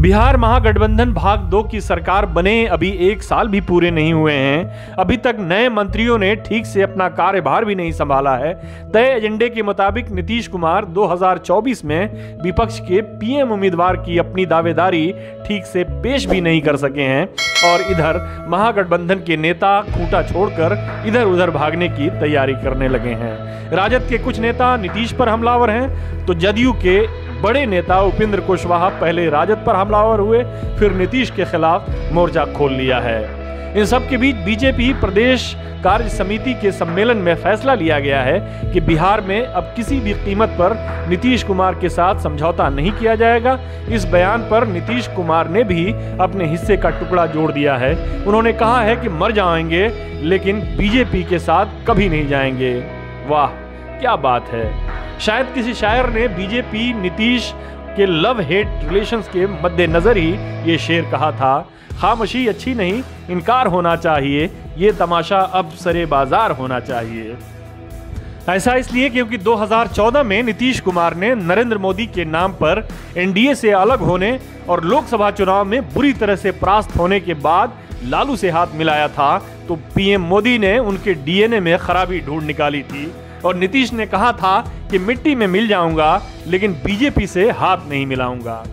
बिहार महागठबंधन भाग 2 की सरकार बने अभी 1 साल भी पूरे नहीं हुए हैं। अभी तक नए मंत्रियों ने ठीक से अपना कार्यभार भी नहीं संभाला है। तय एजेंडे के मुताबिक नीतीश कुमार 2024 में विपक्ष के पीएम उम्मीदवार की अपनी दावेदारी ठीक से पेश भी नहीं कर सके हैं और इधर महागठबंधन के नेता खूंटा छोड़कर इधर उधर भागने की तैयारी करने लगे हैं। राजद के कुछ नेता नीतीश पर हमलावर हैं, तो जदयू के बड़े नेता उपेंद्र कुशवाहा पहले राजद पर हमलावर हुए, फिर नीतीश के खिलाफ मोर्चा खोल लिया है। इन सब के बीच बीजेपी प्रदेश कार्य समिति के सम्मेलन में फैसला लिया गया है कि बिहार में अब किसी भी कीमत पर नीतीश कुमार के साथ समझौता नहीं किया जाएगा। इस बयान पर नीतीश कुमार ने भी अपने हिस्से का टुकड़ा जोड़ दिया है। उन्होंने कहा है कि मर जाएंगे लेकिन बीजेपी के साथ कभी नहीं जाएंगे। वाह क्या बात है। शायद किसी शायर ने बीजेपी नीतीश के लव हेट रिलेशंस के मद्देनजर ही ये शेर कहा था। खामोशी अच्छी नहीं, इनकार होना चाहिए, ये तमाशा अब सरे बाजार होना चाहिए। ऐसा इसलिए क्योंकि 2014 में नीतीश कुमार ने नरेंद्र मोदी के नाम पर एनडीए से अलग होने और लोकसभा चुनाव में बुरी तरह से परास्त होने के बाद लालू से हाथ मिलाया था, तो पीएम मोदी ने उनके डीएनए में खराबी ढूंढ निकाली थी और नीतीश ने कहा था कि मिट्टी में मिल जाऊंगा लेकिन बीजेपी से हाथ नहीं मिलाऊंगा।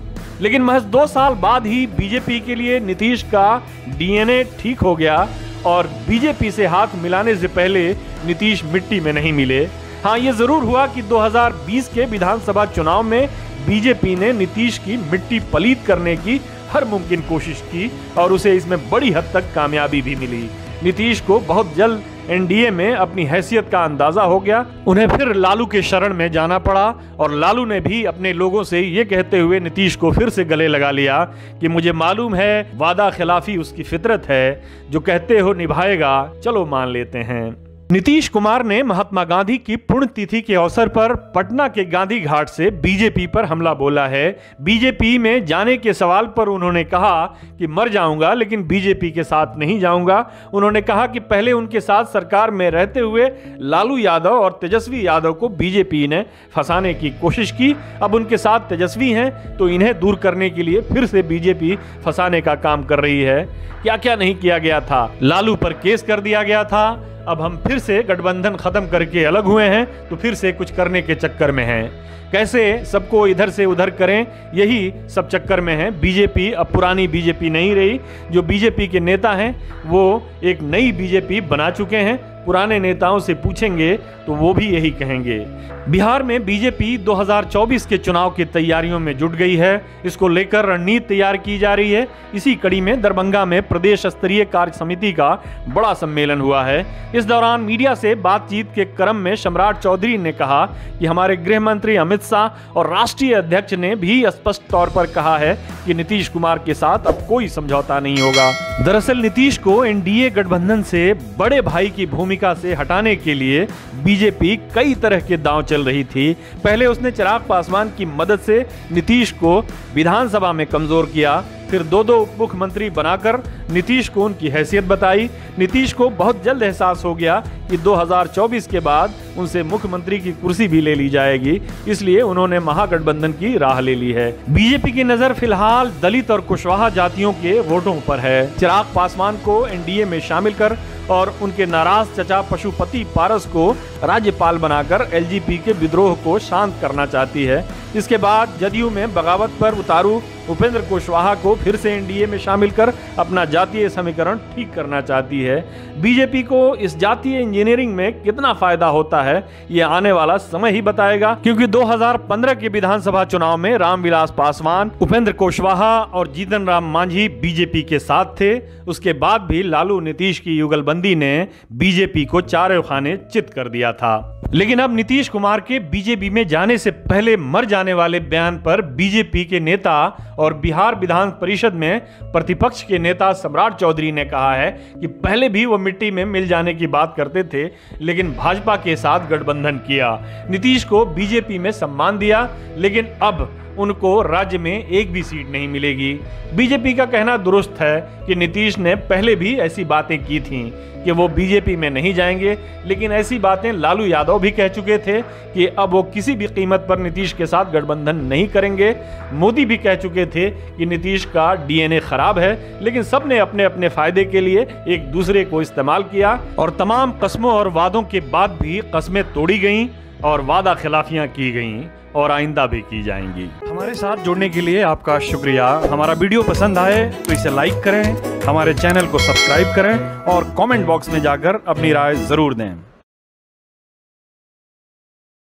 लेकिन महज 2 साल बाद ही बीजेपी के लिए नीतीश का डीएनए ठीक हो गया और बीजेपी से हाथ मिलाने से पहले नीतीश मिट्टी में नहीं मिले। हाँ, ये जरूर हुआ कि 2020 के विधानसभा चुनाव में बीजेपी ने नीतीश की मिट्टी पलीत करने की हर मुमकिन कोशिश की और उसे इसमें बड़ी हद तक कामयाबी भी मिली। नीतीश को बहुत जल्द एनडीए में अपनी हैसियत का अंदाजा हो गया। उन्हें फिर लालू के शरण में जाना पड़ा और लालू ने भी अपने लोगों से ये कहते हुए नीतीश को फिर से गले लगा लिया कि मुझे मालूम है वादा खिलाफी उसकी फितरत है, जो कहते हो निभाएगा, चलो मान लेते हैं। नीतीश कुमार ने महात्मा गांधी की पुण्यतिथि के अवसर पर पटना के गांधी घाट से बीजेपी पर हमला बोला है। बीजेपी में जाने के सवाल पर उन्होंने कहा कि मर जाऊंगा लेकिन बीजेपी के साथ नहीं जाऊंगा। उन्होंने कहा कि पहले उनके साथ सरकार में रहते हुए लालू यादव और तेजस्वी यादव को बीजेपी ने फंसाने की कोशिश की। अब उनके साथ तेजस्वी हैं तो इन्हें दूर करने के लिए फिर से बीजेपी फंसाने का काम कर रही है। क्या क्या नहीं किया गया था। लालू पर केस कर दिया गया था। अब हम फिर से गठबंधन खत्म करके अलग हुए हैं तो फिर से कुछ करने के चक्कर में हैं। कैसे सबको इधर से उधर करें, यही सब चक्कर में है। बीजेपी अब पुरानी बीजेपी नहीं रही। जो बीजेपी के नेता हैं वो एक नई बीजेपी बना चुके हैं। पुराने नेताओं से पूछेंगे तो वो भी यही कहेंगे। बिहार में बीजेपी 2024 के चुनाव की तैयारियों में जुट गई है। इसको लेकर रणनीति तैयार की जा रही है। इसी कड़ी में दरभंगा में प्रदेश स्तरीय कार्य समिति का बड़ा सम्मेलन हुआ है। इस दौरान मीडिया से बातचीत के क्रम में सम्राट चौधरी ने कहा कि हमारे गृह मंत्री अमित शाह और राष्ट्रीय अध्यक्ष ने भी स्पष्ट तौर पर कहा है कि नीतीश कुमार के साथ अब कोई समझौता नहीं होगा। दरअसल नीतीश को एनडीए गठबंधन से बड़े भाई की भूमिका से हटाने के लिए बीजेपी कई तरह के दांव चल रही थी। पहले उसने चिराग पासवान की मदद से नीतीश को विधानसभा में कमजोर किया, फिर 2 उप मुख्यमंत्री बनाकर नीतीश को उनकी हैसियत बताई। नीतीश को बहुत जल्द एहसास हो गया कि 2024 के बाद उनसे मुख्यमंत्री की कुर्सी भी ले ली जाएगी, इसलिए उन्होंने महागठबंधन की राह ले ली है। बीजेपी की नजर फिलहाल दलित और कुशवाहा जातियों के वोटों पर है। चिराग पासवान को एनडीए में शामिल कर और उनके नाराज चचा पशुपति पारस को राज्यपाल बनाकर एलजीपी के विद्रोह को शांत करना चाहती है। इसके बाद जदयू में बगावत पर उतारू उपेंद्र कुशवाहा को फिर से एनडीए में शामिल कर अपना जातीय समीकरण ठीक करना चाहती है। बीजेपी को इस जातीय इंजीनियरिंग में कितना फायदा होता है ये आने वाला समय ही बताएगा, क्योंकि 2015 के विधानसभा चुनाव में रामविलास पासवान, उपेंद्र कुशवाहा और जीतन राम मांझी बीजेपी के साथ थे। उसके बाद भी लालू नीतीश की युगलबंदी ने बीजेपी को चारों खाने चित कर दिया था। लेकिन अब नीतीश कुमार के बीजेपी में जाने से पहले मर जाने वाले बयान पर बीजेपी के नेता और बिहार विधान परिषद में प्रतिपक्ष के नेता सम्राट चौधरी ने कहा है कि पहले भी वो मिट्टी में मिल जाने की बात करते थे लेकिन भाजपा के साथ गठबंधन किया, नीतीश को बीजेपी में सम्मान दिया, लेकिन अब उनको राज्य में एक भी सीट नहीं मिलेगी। बीजेपी का कहना दुरुस्त है कि नीतीश ने पहले भी ऐसी बातें की थीं कि वो बीजेपी में नहीं जाएंगे, लेकिन ऐसी बातें लालू यादव भी कह चुके थे कि अब वो किसी भी कीमत पर नीतीश के साथ गठबंधन नहीं करेंगे। मोदी भी कह चुके थे कि नीतीश का डीएनए खराब है, लेकिन सबने अपने अपने फायदे के लिए एक दूसरे को इस्तेमाल किया और तमाम कस्मों और वादों के बाद भी कस्में तोड़ी गईं और वादा खिलाफियां की गईं और आइंदा भी की जाएंगी। हमारे साथ जुड़ने के लिए आपका शुक्रिया। हमारा वीडियो पसंद आए तो इसे लाइक करें, हमारे चैनल को सब्सक्राइब करें और कमेंट बॉक्स में जाकर अपनी राय जरूर दें।